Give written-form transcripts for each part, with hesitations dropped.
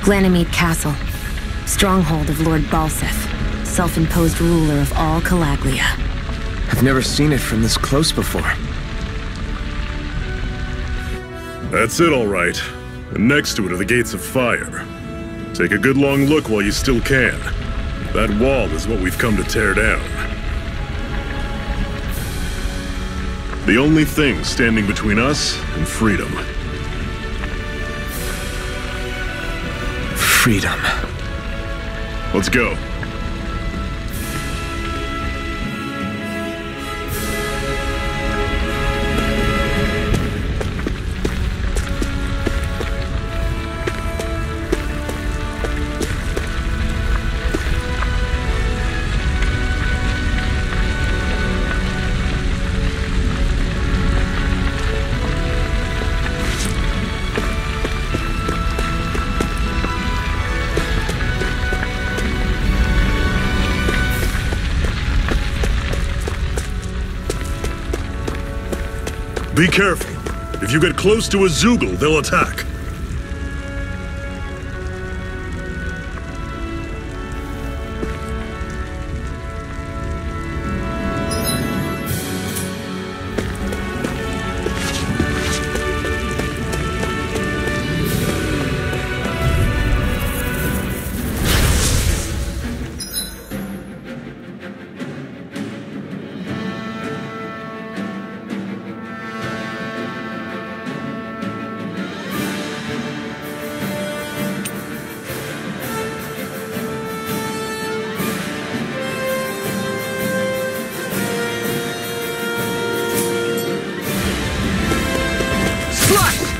Ganymede Castle. Stronghold of Lord Balseth, self-imposed ruler of all Calaglia. I've never seen it from this close before. That's it, all right. And next to it are the Gates of Fire. Take a good long look while you still can. That wall is what we've come to tear down. The only thing standing between us and freedom. Freedom. Let's go. Be careful. If you get close to a Zoogle, they'll attack.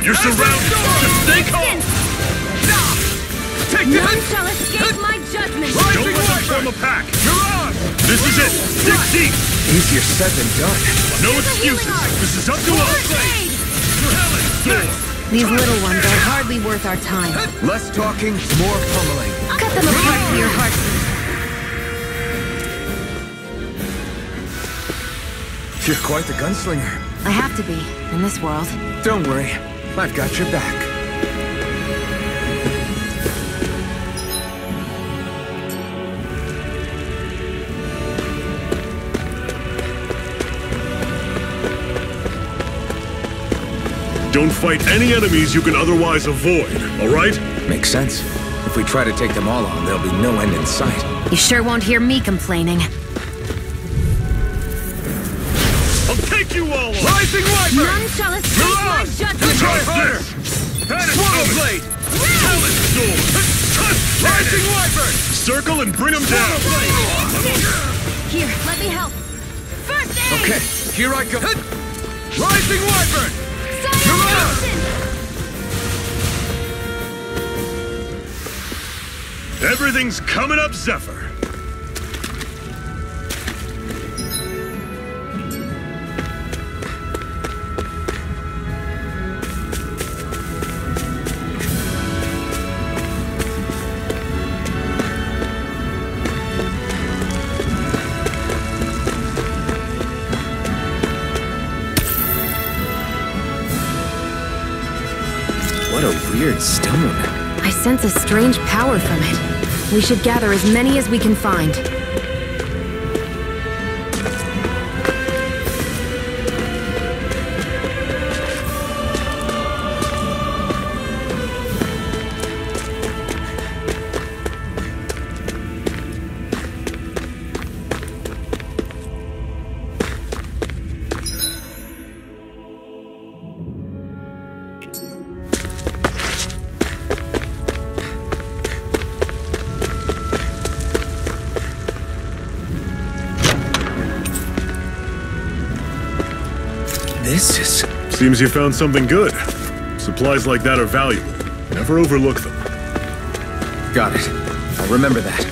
You're surrounded! Just stay calm! Take this! None shall escape my judgment! Don't let them form a pack! You're on! This is it! Dig deep! Easier said than done. No excuses! This is up to us! These little ones are hardly worth our time. Less talking, more pummeling. Cut them apart for your heart. You're quite the gunslinger. I have to be, in this world. Don't worry. I've got your back. Don't fight any enemies you can otherwise avoid, all right? Makes sense. If we try to take them all on, there'll be no end in sight. You sure won't hear me complaining. I'll take you all on! Rising Wyvern! None shall escape my judgment! Try harder! Swallow Blade! Talent Sword! Rising Wyvern! Circle and bring them down! Here, let me help. First aid! Okay, here I go. Rising Wyvern! Silent Everything's coming up, Zephyr! What a weird stone. I sense a strange power from it. We should gather as many as we can find. This is... Seems you found something good. Supplies like that are valuable. Never overlook them. Got it. I'll remember that.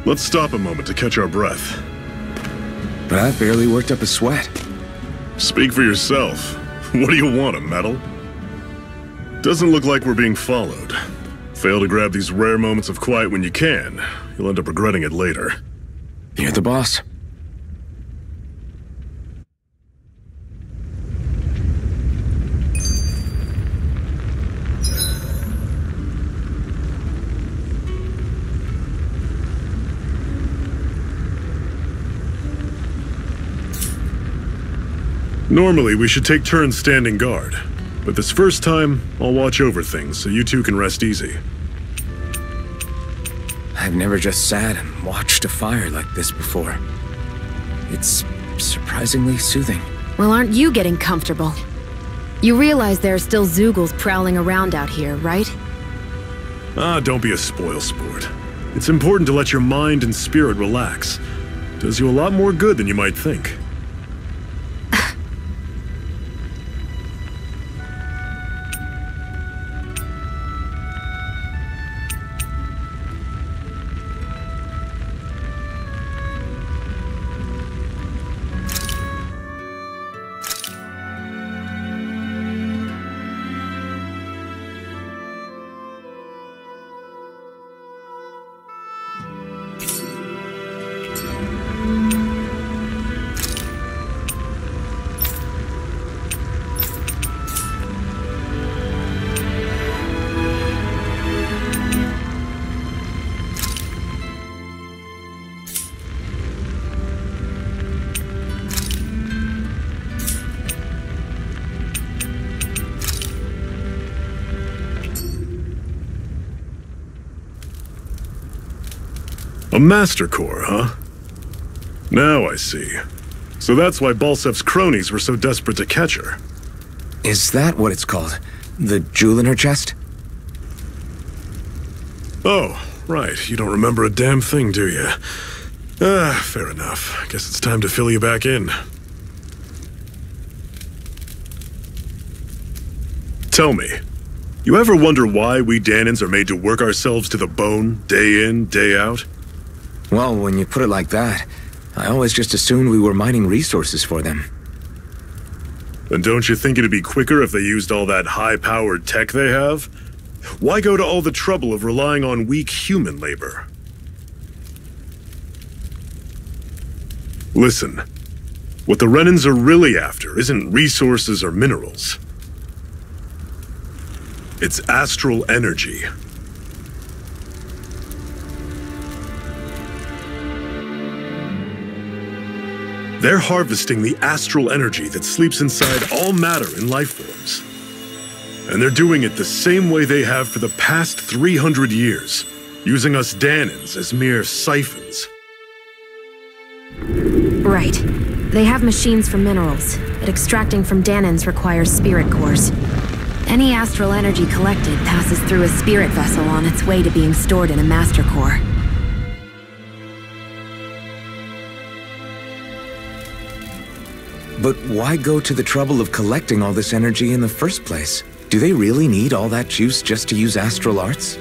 Let's stop a moment to catch our breath. But I've barely worked up a sweat. Speak for yourself. What do you want, a medal? Doesn't look like we're being followed. Fail to grab these rare moments of quiet when you can, you'll end up regretting it later. You're the boss. Normally, we should take turns standing guard. But this first time, I'll watch over things so you two can rest easy. I've never just sat and watched a fire like this before. It's surprisingly soothing. Well, aren't you getting comfortable? You realize there are still Zeugles prowling around out here, right? Don't be a spoil sport. It's important to let your mind and spirit relax. Does you a lot more good than you might think. A Master Core, huh? Now I see. So that's why Balsef's cronies were so desperate to catch her. Is that what it's called? The jewel in her chest? Oh, right. You don't remember a damn thing, do you? Fair enough. Guess it's time to fill you back in. Tell me, you ever wonder why we Dahnans are made to work ourselves to the bone, day in, day out? Well, when you put it like that, I always just assumed we were mining resources for them. Then don't you think it'd be quicker if they used all that high-powered tech they have? Why go to all the trouble of relying on weak human labor? Listen, what the Renans are really after isn't resources or minerals. It's astral energy. They're harvesting the astral energy that sleeps inside all matter in life forms. And they're doing it the same way they have for the past 300 years, using us Dahnans as mere siphons. Right. They have machines for minerals, but extracting from Dahnans requires spirit cores. Any astral energy collected passes through a spirit vessel on its way to being stored in a master core. But why go to the trouble of collecting all this energy in the first place? Do they really need all that juice just to use astral arts?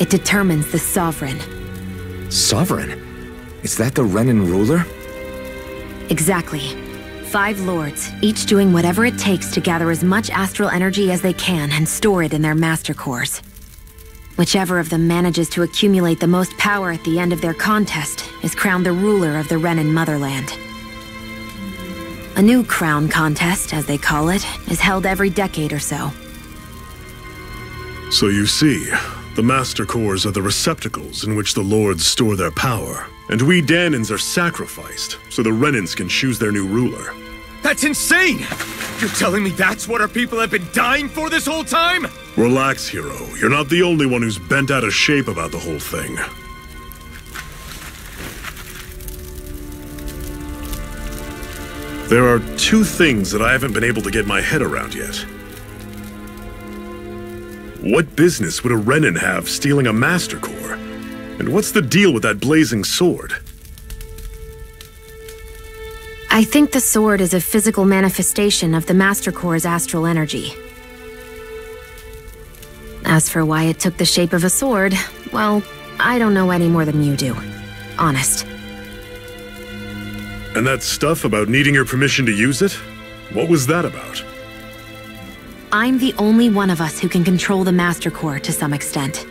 It determines the Sovereign. Sovereign? Is that the Renan ruler? Exactly. 5 lords, each doing whatever it takes to gather as much astral energy as they can and store it in their master cores. Whichever of them manages to accumulate the most power at the end of their contest is crowned the ruler of the Renan motherland. A new crown contest, as they call it, is held every decade or so. So you see, the Master Cores are the receptacles in which the Lords store their power. And we Dahnans are sacrificed, so the Renans can choose their new ruler. That's insane! You're telling me that's what our people have been dying for this whole time? Relax, hero. You're not the only one who's bent out of shape about the whole thing. There are 2 things that I haven't been able to get my head around yet. What business would a Renan have stealing a Master Core? And what's the deal with that blazing sword? I think the sword is a physical manifestation of the Master Core's astral energy. As for why it took the shape of a sword, well, I don't know any more than you do. Honest. And that stuff about needing your permission to use it? What was that about? I'm the only one of us who can control the Master Core to some extent.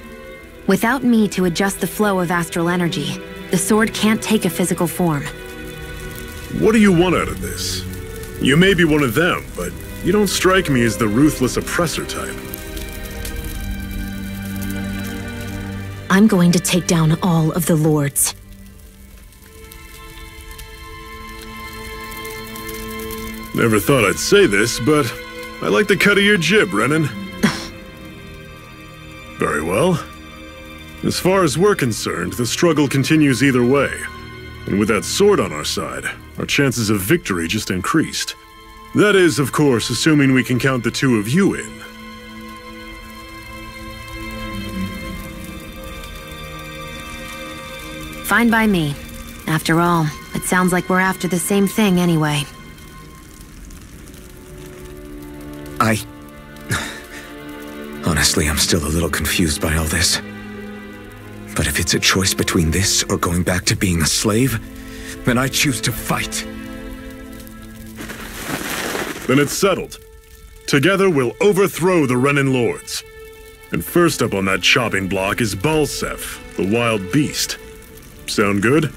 Without me to adjust the flow of astral energy, the sword can't take a physical form. What do you want out of this? You may be one of them, but you don't strike me as the ruthless oppressor type. I'm going to take down all of the lords. Never thought I'd say this, but I like the cut of your jib, Renan. Very well. As far as we're concerned, the struggle continues either way. And with that sword on our side, our chances of victory just increased. That is, of course, assuming we can count the two of you in. Fine by me. After all, it sounds like we're after the same thing anyway. Honestly, I'm still a little confused by all this. But if it's a choice between this or going back to being a slave, then I choose to fight. Then it's settled. Together we'll overthrow the Renan Lords. And first up on that chopping block is Balsef, the wild beast. Sound good?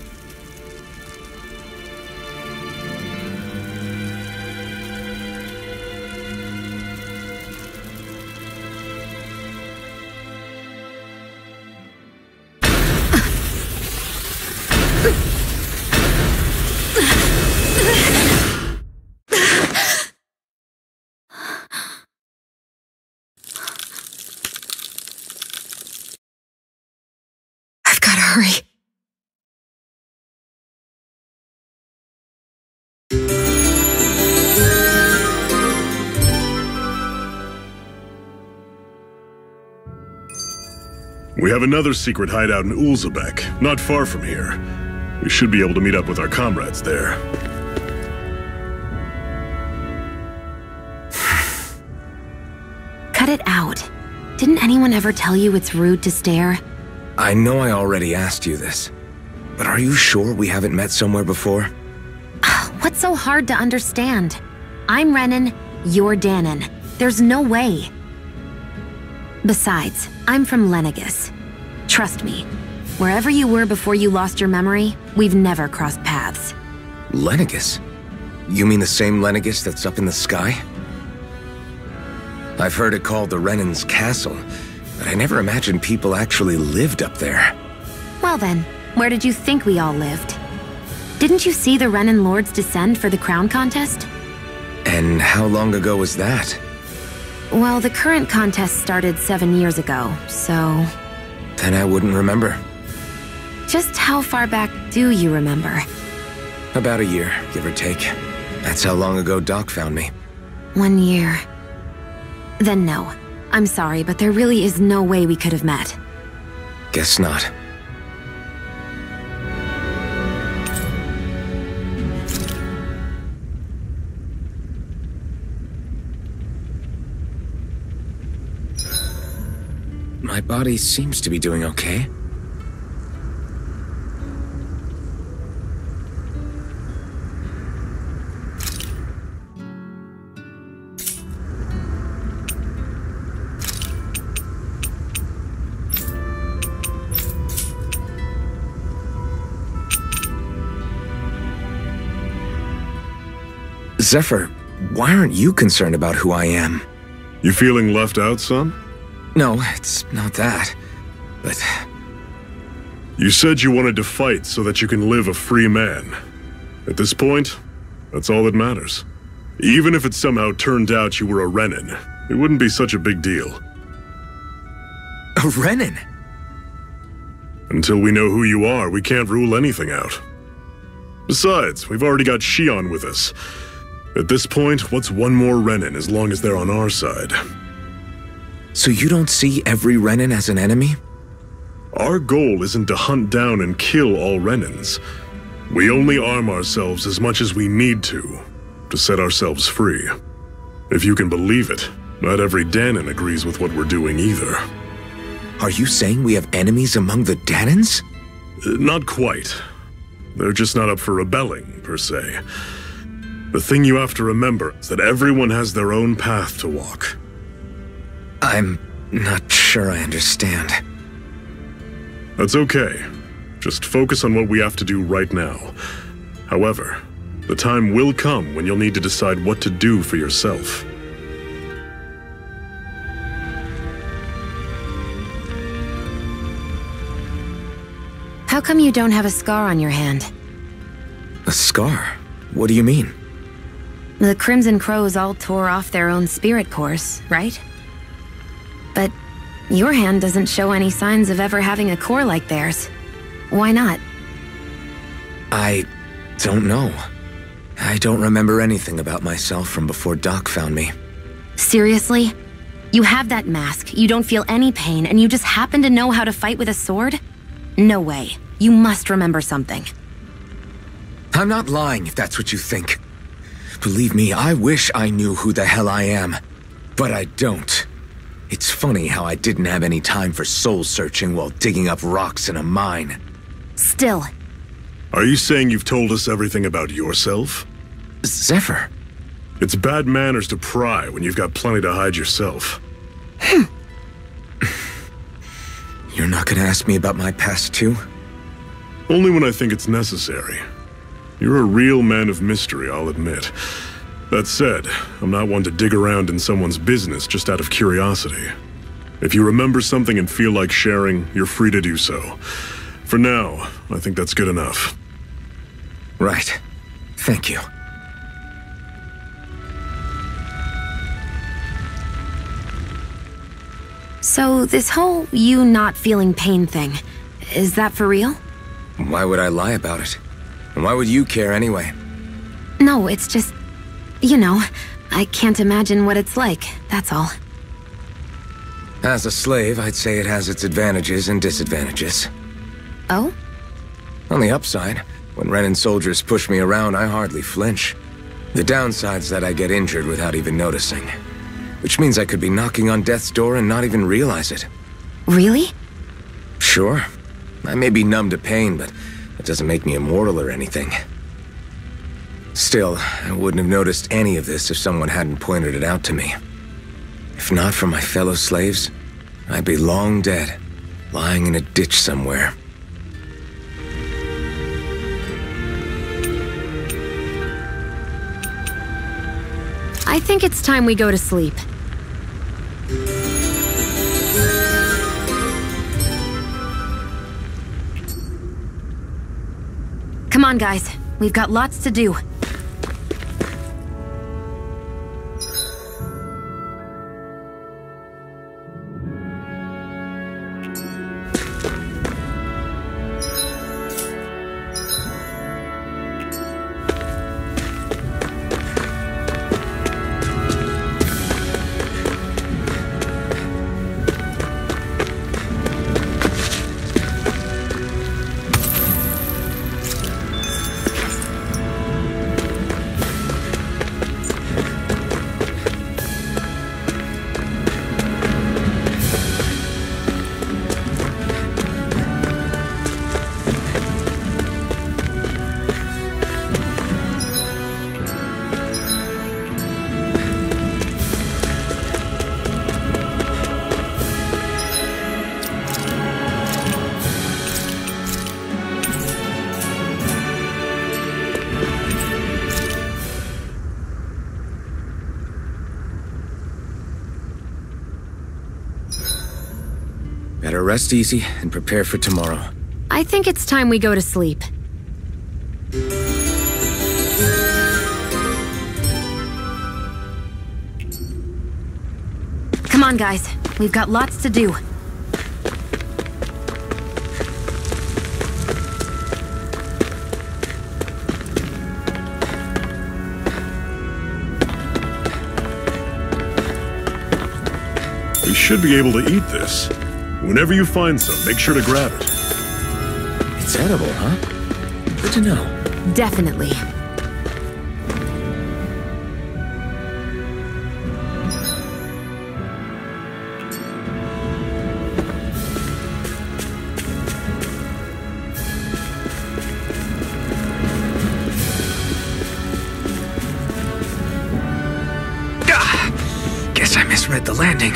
I've gotta hurry. We have another secret hideout in Ulzebek, not far from here. We should be able to meet up with our comrades there. Cut it out. Didn't anyone ever tell you it's rude to stare? I know I already asked you this, but are you sure we haven't met somewhere before? What's so hard to understand? I'm Renan, you're Danon. There's no way. Besides, I'm from Lenegis. Trust me, wherever you were before you lost your memory, we've never crossed paths. Lenegis? You mean the same Lenegis that's up in the sky? I've heard it called the Renan's Castle, but I never imagined people actually lived up there. Well then, where did you think we all lived? Didn't you see the Renan Lords descend for the crown contest? And how long ago was that? Well, the current contest started 7 years ago, so... Then I wouldn't remember. Just how far back do you remember? About a year, give or take. That's how long ago Doc found me. 1 year. Then no. I'm sorry, but there really is no way we could have met. Guess not. My body seems to be doing okay. Zephyr, why aren't you concerned about who I am? You feeling left out, son? No, it's not that. But... You said you wanted to fight so that you can live a free man. At this point, that's all that matters. Even if it somehow turned out you were a Renan, it wouldn't be such a big deal. A Renan? Until we know who you are, we can't rule anything out. Besides, we've already got Shion with us. At this point, what's one more Renan as long as they're on our side? So you don't see every Renan as an enemy? Our goal isn't to hunt down and kill all Renans. We only arm ourselves as much as we need to set ourselves free. If you can believe it, not every Danon agrees with what we're doing either. Are you saying we have enemies among the Danons? Not quite. They're just not up for rebelling, per se. The thing you have to remember is that everyone has their own path to walk. I'm not sure I understand. That's okay. Just focus on what we have to do right now. However, the time will come when you'll need to decide what to do for yourself. How come you don't have a scar on your hand? A scar? What do you mean? The Crimson Crows all tore off their own spirit cores, right? But your hand doesn't show any signs of ever having a core like theirs. Why not? I don't know. I don't remember anything about myself from before Doc found me. Seriously? You have that mask, you don't feel any pain, and you just happen to know how to fight with a sword? No way. You must remember something. I'm not lying if that's what you think. Believe me, I wish I knew who the hell I am. But I don't. It's funny how I didn't have any time for soul-searching while digging up rocks in a mine. Still. Are you saying you've told us everything about yourself? Zephyr. It's bad manners to pry when you've got plenty to hide yourself. You're not gonna ask me about my past too? Only when I think it's necessary. You're a real man of mystery, I'll admit. That said, I'm not one to dig around in someone's business just out of curiosity. If you remember something and feel like sharing, you're free to do so. For now, I think that's good enough. Right. Thank you. So this whole you not feeling pain thing, is that for real? Why would I lie about it? And why would you care anyway? No, it's just, you know, I can't imagine what it's like, that's all. As a slave, I'd say it has its advantages and disadvantages. Oh? On the upside, when Renan soldiers push me around, I hardly flinch. The downside's that I get injured without even noticing. Which means I could be knocking on death's door and not even realize it. Really? Sure. I may be numb to pain, but that doesn't make me immortal or anything. Still, I wouldn't have noticed any of this if someone hadn't pointed it out to me. If not for my fellow slaves, I'd be long dead, lying in a ditch somewhere. I think it's time we go to sleep. Come on, guys. We've got lots to do. Better rest easy and prepare for tomorrow. I think it's time we go to sleep. Come on, guys. We've got lots to do. We should be able to eat this. Whenever you find some, make sure to grab it. It's edible, huh? Good to know. Definitely. Guess I misread the landing.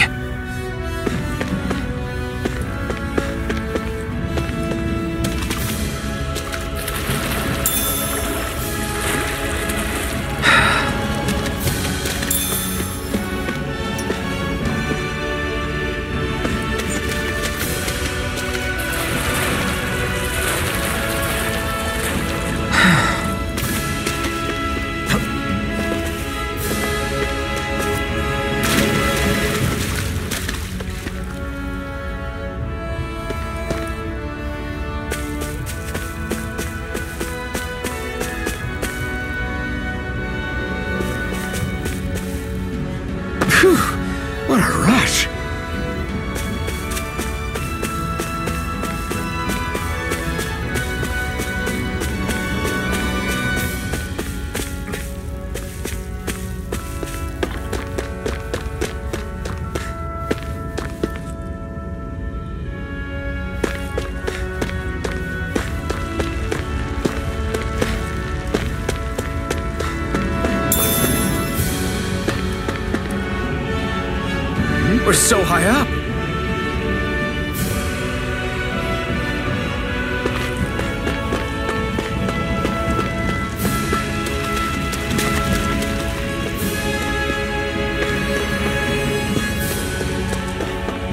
We're so high up.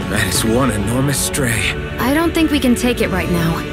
That is one enormous stray. I don't think we can take it right now.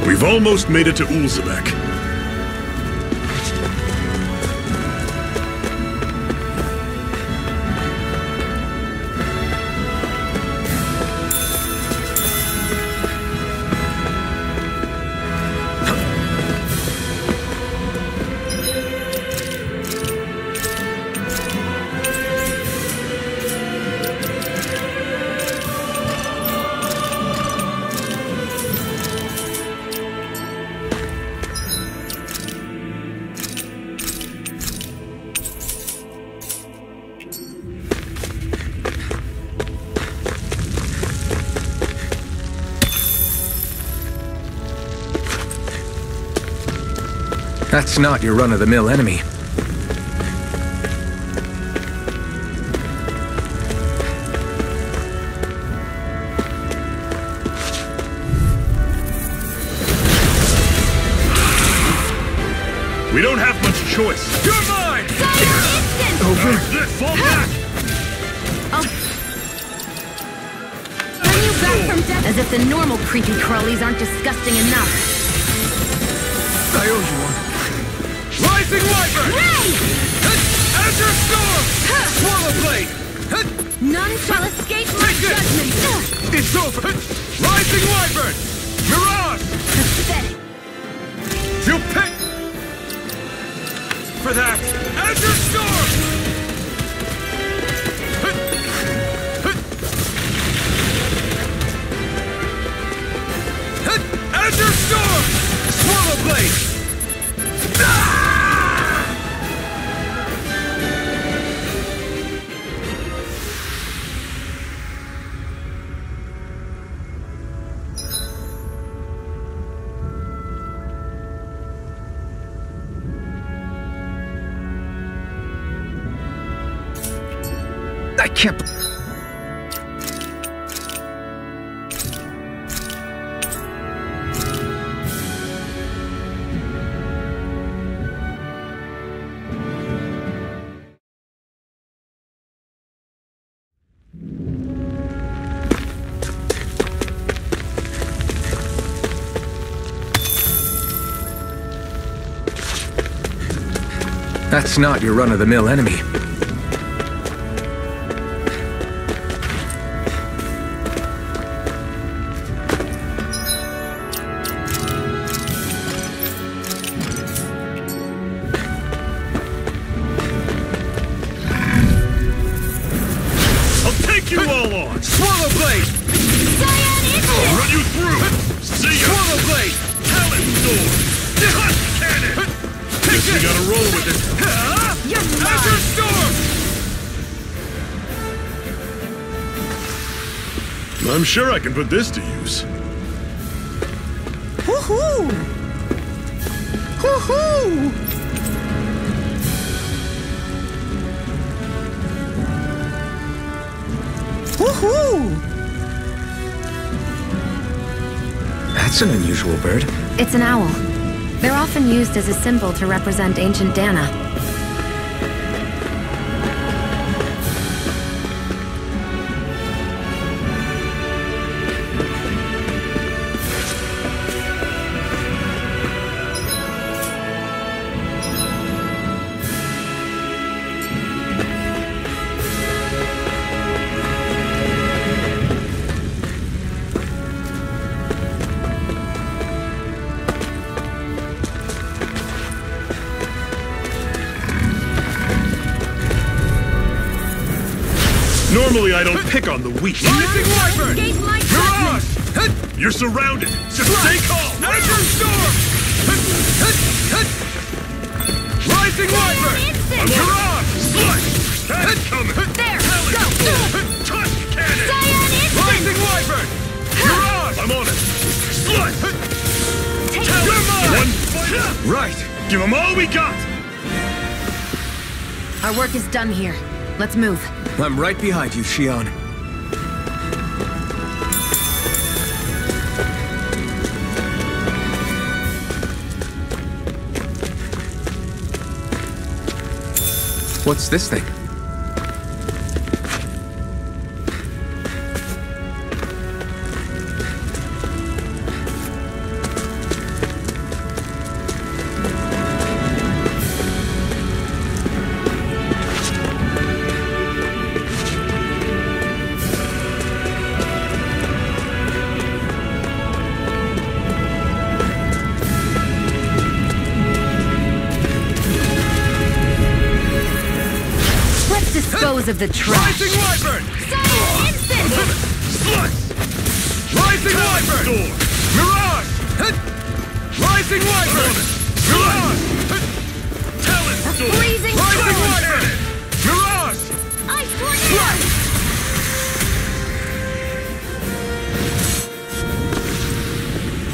We've almost made it to Ulzebek. That's not your run-of-the-mill enemy. We don't have much choice. You're mine! Over. Fall back! Bring you back from death! As if the normal creepy crawlies aren't disgusting enough. I owe you one. Rising Wyvern! Ray! Azure Storm! Swallow Blade! None shall escape my Take it! judgment! It's over! Rising Wyvern! Mirage! Pathetic! You pick! For that! Azure Storm! Azure Storm! Swallow Blade! I can't... That's not your run-of-the-mill enemy. You all on! Swallow Blade! I'll run you through! See ya! Swallow Blade! Talon Sword! Hot Cannon! Guess we gotta roll with it! You're mine! Azure Storm! I'm sure I can put this to use. Woohoo! Woohoo! Woohoo! That's an unusual bird. It's an owl. They're often used as a symbol to represent ancient Dana. Normally I don't pick on the weak. Rising Wyvern! Escape my Mirage! You're surrounded. Just stay calm. Nitro Storm! Rising Wyvern! I'm Mirage! Slush! Cannon coming! There, Talon! go! Tusk cannon! Rising Wyvern! Mirage! I'm on it! Slush! You're mine! One fighter! Right! Give them all we got! Our work is done here. Let's move. I'm right behind you, Shion. What's this thing? Dispose of the trash. Rising Wyvern! Instant! Slush! Rising Wyvern! Door! Mirage! Rising Wyvern! Mirage! Talon! Door! Freezing Rising storm! Wyvern! Mirage! Ice tornado!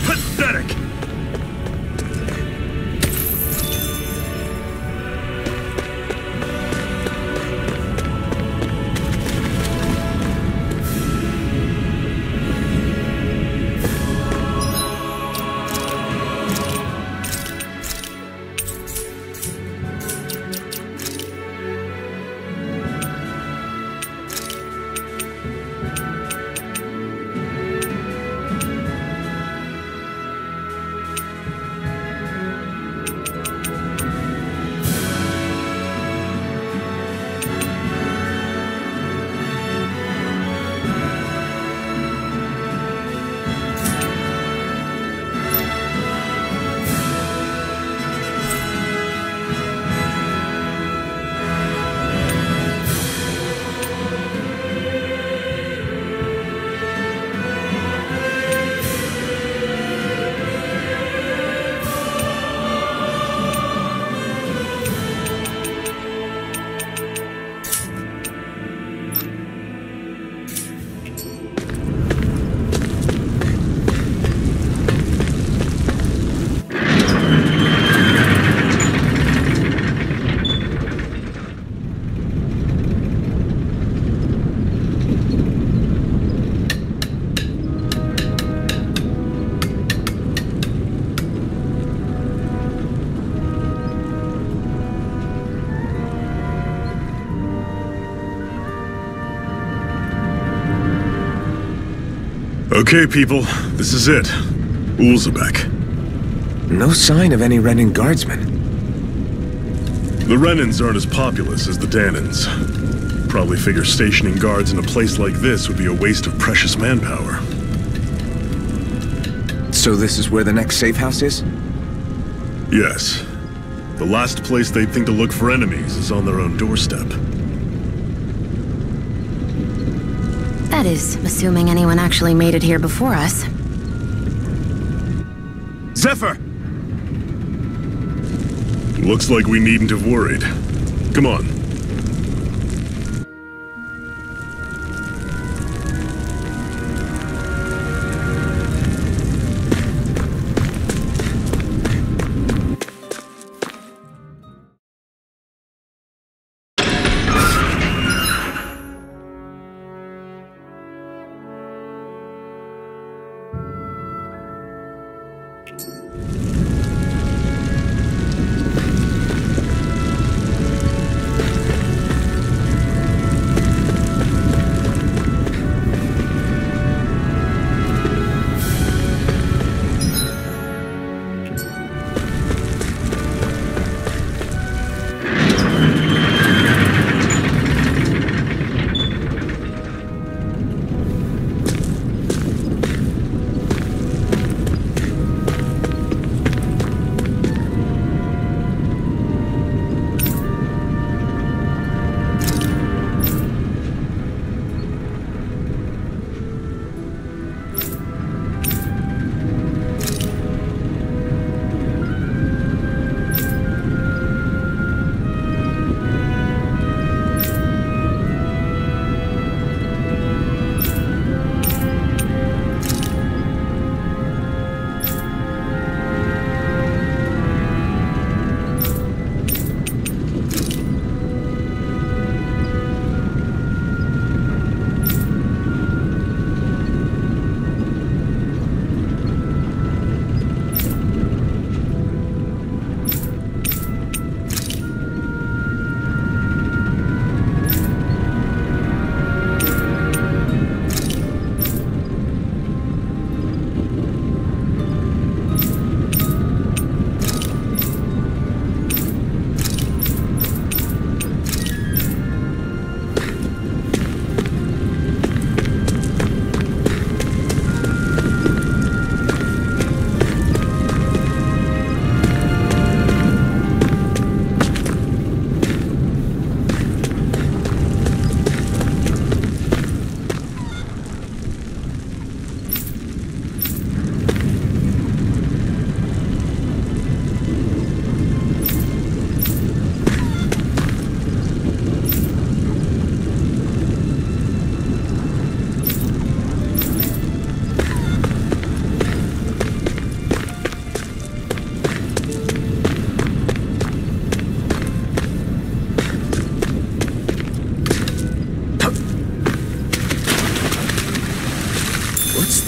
Pathetic! Okay, people, this is it. Ulzebek. No sign of any Renin guardsmen. The Renins aren't as populous as the Danins. Probably figure stationing guards in a place like this would be a waste of precious manpower. So this is where the next safe house is? Yes. The last place they'd think to look for enemies is on their own doorstep. That is, assuming anyone actually made it here before us. Zephyr! Looks like we needn't have worried. Come on.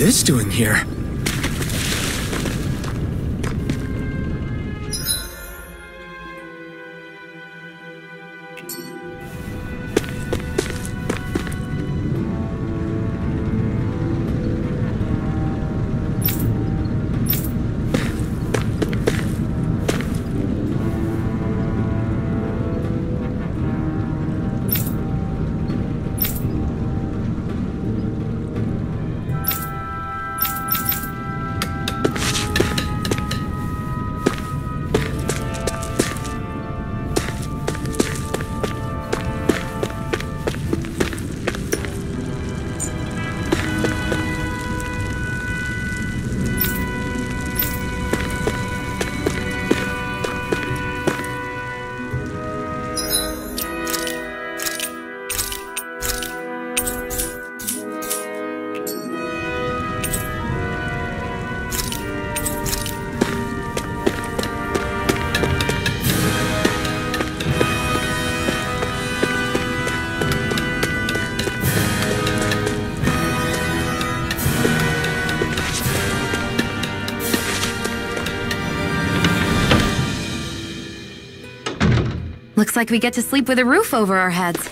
this doing here? Looks like we get to sleep with a roof over our heads.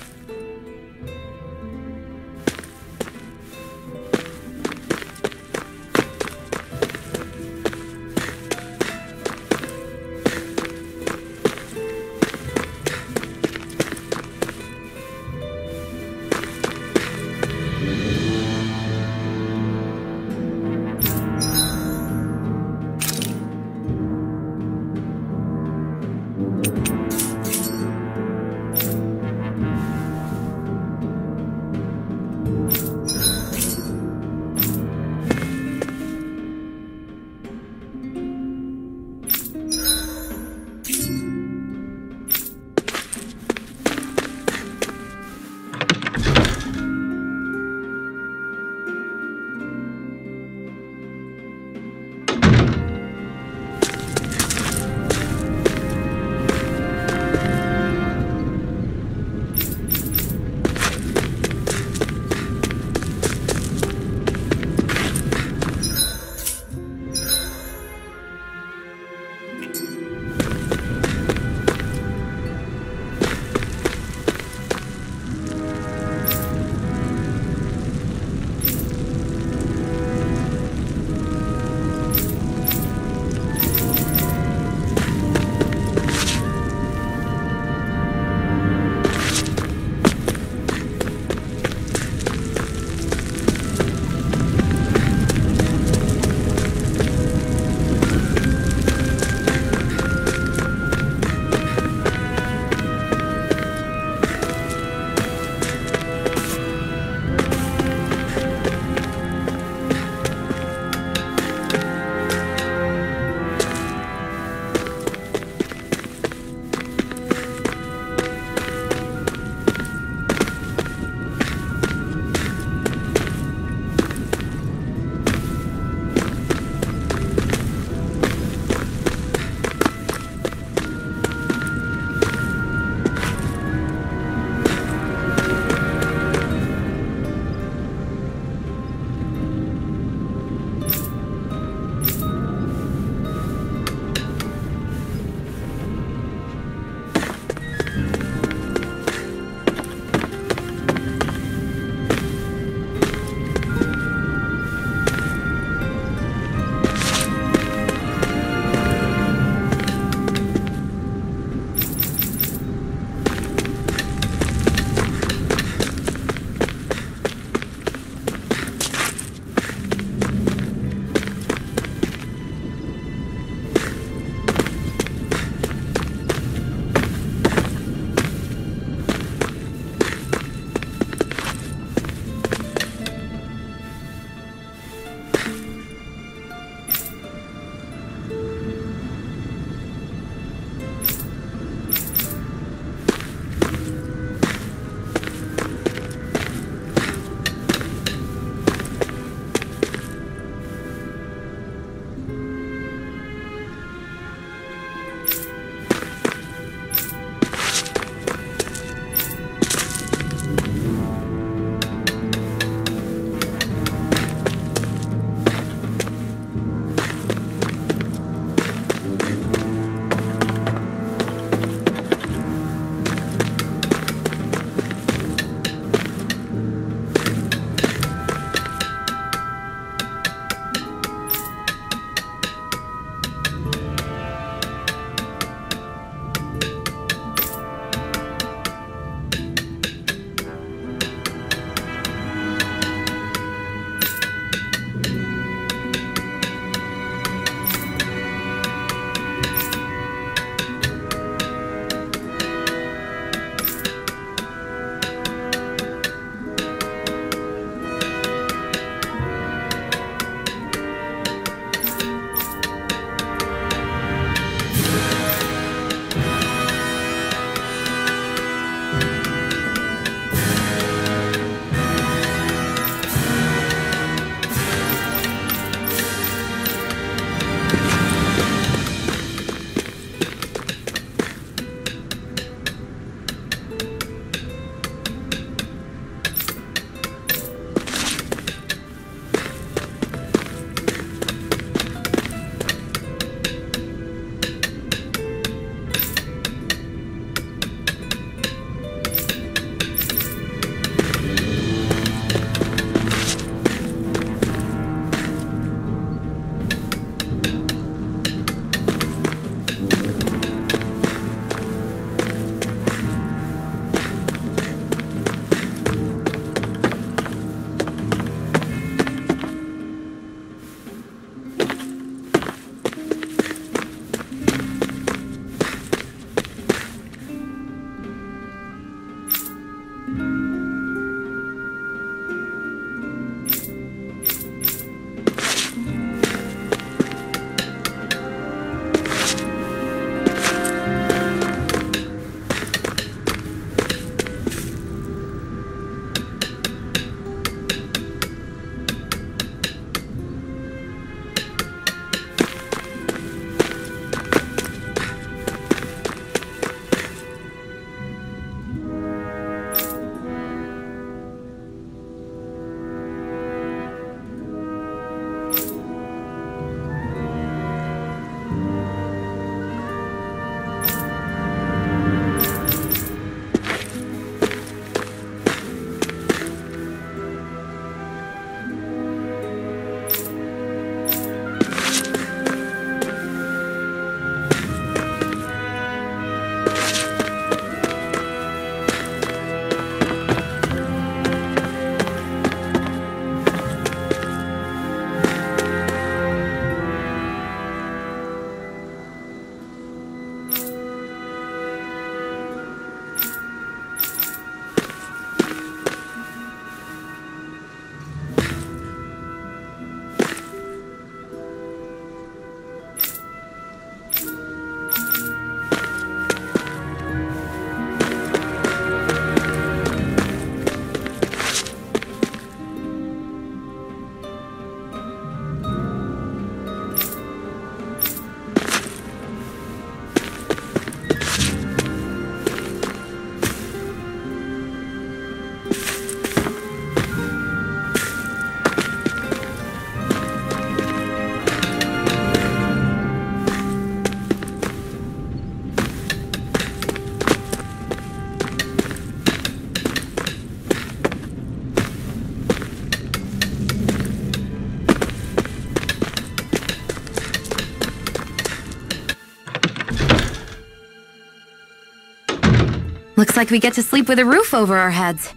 Looks like we get to sleep with a roof over our heads.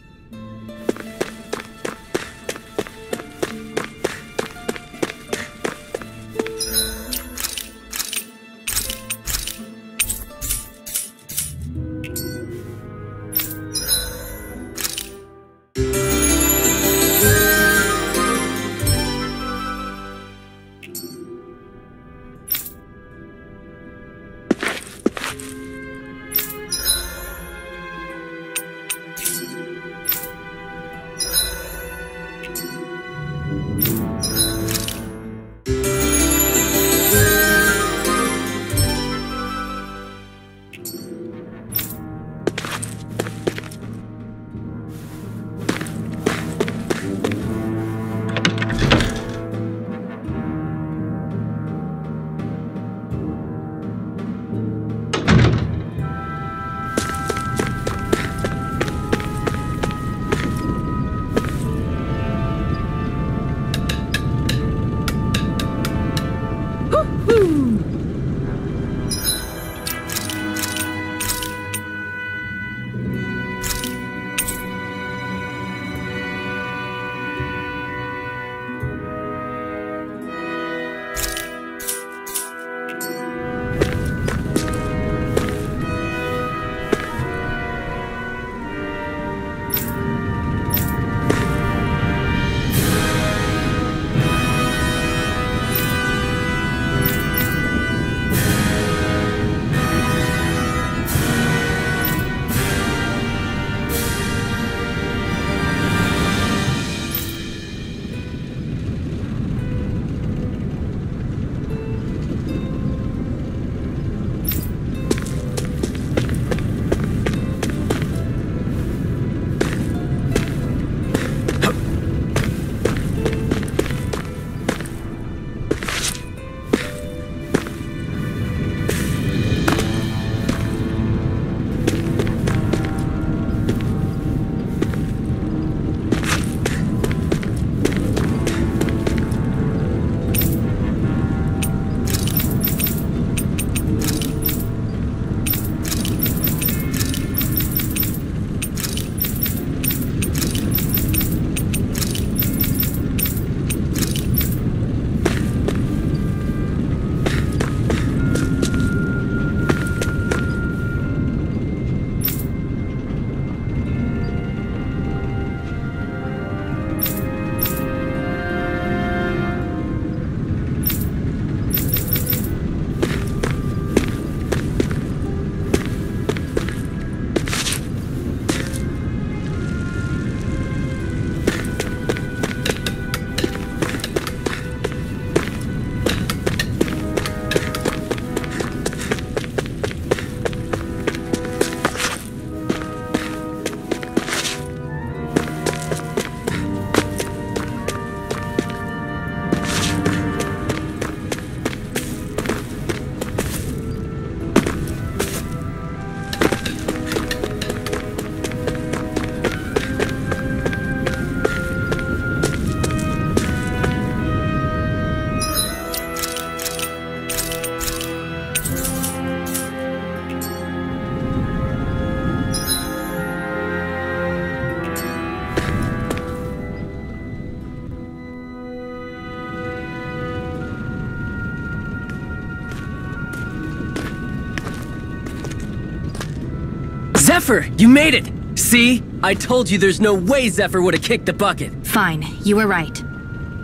Zephyr, you made it! See? I told you there's no way Zephyr would have kicked the bucket. Fine, you were right.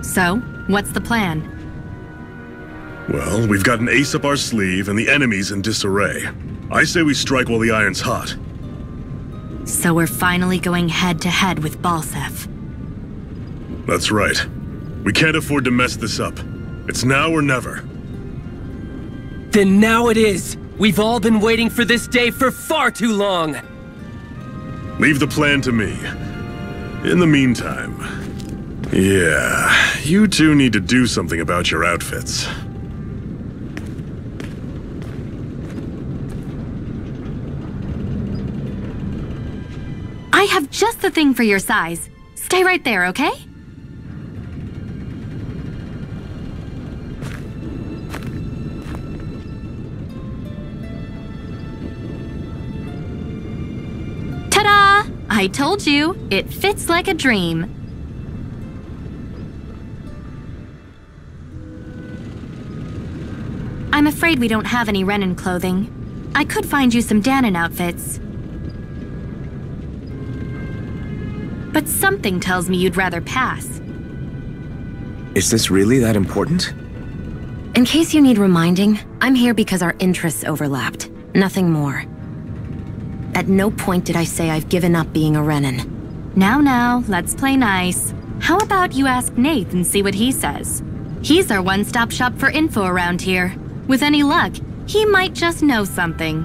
So, what's the plan? Well, we've got an ace up our sleeve and the enemy's in disarray. I say we strike while the iron's hot. So we're finally going head-to-head with Balsef. That's right. We can't afford to mess this up. It's now or never. Then now it is! We've all been waiting for this day for far too long! Leave the plan to me. In the meantime... yeah, you two need to do something about your outfits. I have just the thing for your size. Stay right there, okay? I told you, it fits like a dream. I'm afraid we don't have any Renin clothing. I could find you some Danon outfits. But something tells me you'd rather pass. Is this really that important? In case you need reminding, I'm here because our interests overlapped. Nothing more. At no point did I say I've given up being a Renin. Now, let's play nice. How about you ask Nath and see what he says? He's our one-stop shop for info around here. With any luck, he might just know something.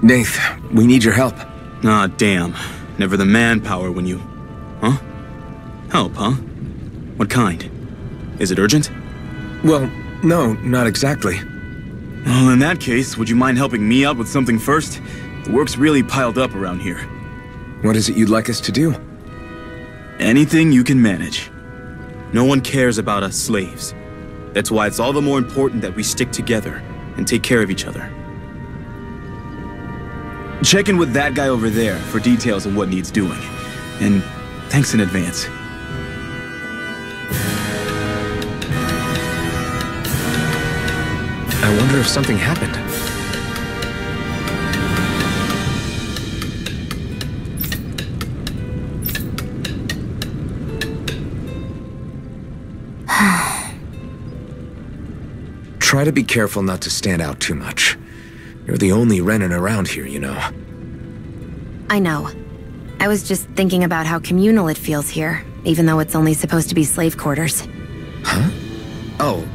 Nath, we need your help. Ah, damn. Never the manpower when you... Huh? Help, huh? What kind? Is it urgent? Well, no, not exactly. Well, in that case, would you mind helping me out with something first? The work's really piled up around here. What is it you'd like us to do? Anything you can manage. No one cares about us slaves. That's why it's all the more important that we stick together and take care of each other. Check in with that guy over there for details on what needs doing. And thanks in advance. I wonder if something happened. Try to be careful not to stand out too much. You're the only Renin around here, you know. I know. I was just thinking about how communal it feels here, even though it's only supposed to be slave quarters. Huh? Oh,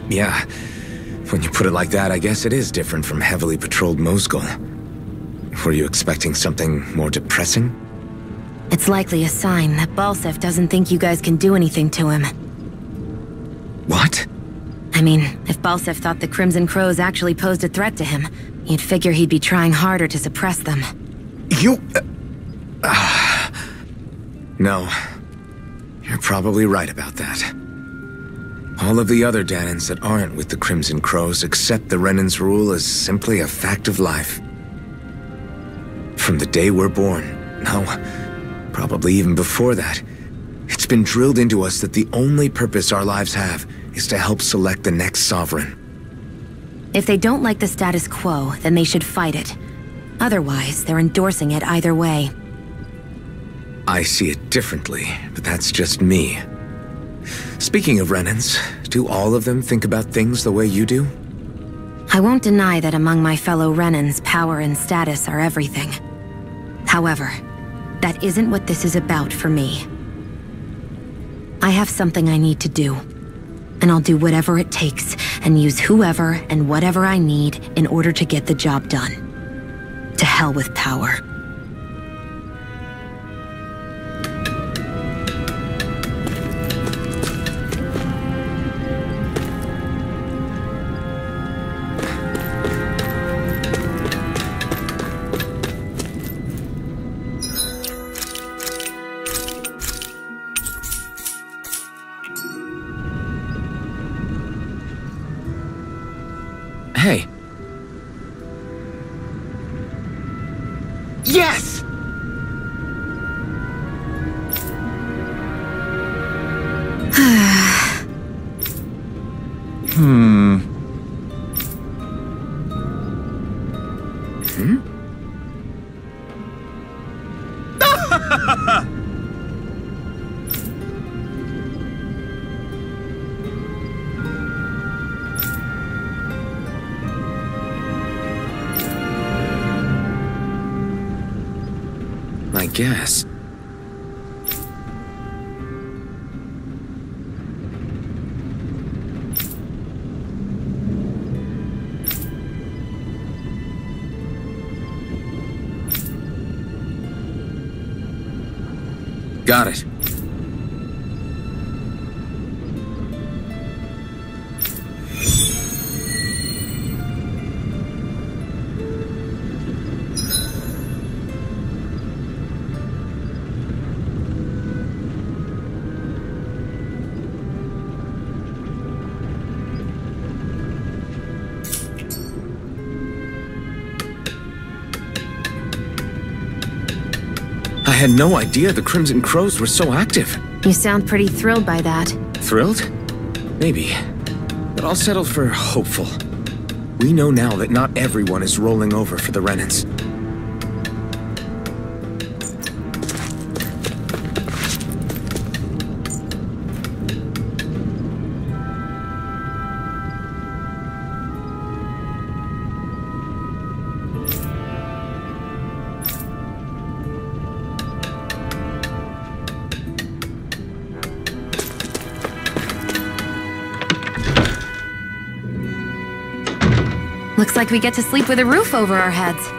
yeah. When you put it like that, I guess it is different from heavily patrolled Mosgul. Were you expecting something more depressing? It's likely a sign that Balsef doesn't think you guys can do anything to him. What? I mean, if Balsef thought the Crimson Crows actually posed a threat to him, you'd figure he'd be trying harder to suppress them. You... No. You're probably right about that. All of the other Danans that aren't with the Crimson Crows accept the Renin's rule as simply a fact of life. From the day we're born, no, probably even before that, it's been drilled into us that the only purpose our lives have is to help select the next sovereign. If they don't like the status quo, then they should fight it. Otherwise, they're endorsing it either way. I see it differently, but that's just me. Speaking of Renins, do all of them think about things the way you do? I won't deny that among my fellow Renins, power and status are everything. However, that isn't what this is about for me. I have something I need to do. And I'll do whatever it takes, and use whoever and whatever I need in order to get the job done. To hell with power. Hey. Yes! I guess. Got it. I had no idea the Crimson Crows were so active. You sound pretty thrilled by that. Thrilled? Maybe. But I'll settle for hopeful. We know now that not everyone is rolling over for the Renins. Looks like we get to sleep with a roof over our heads.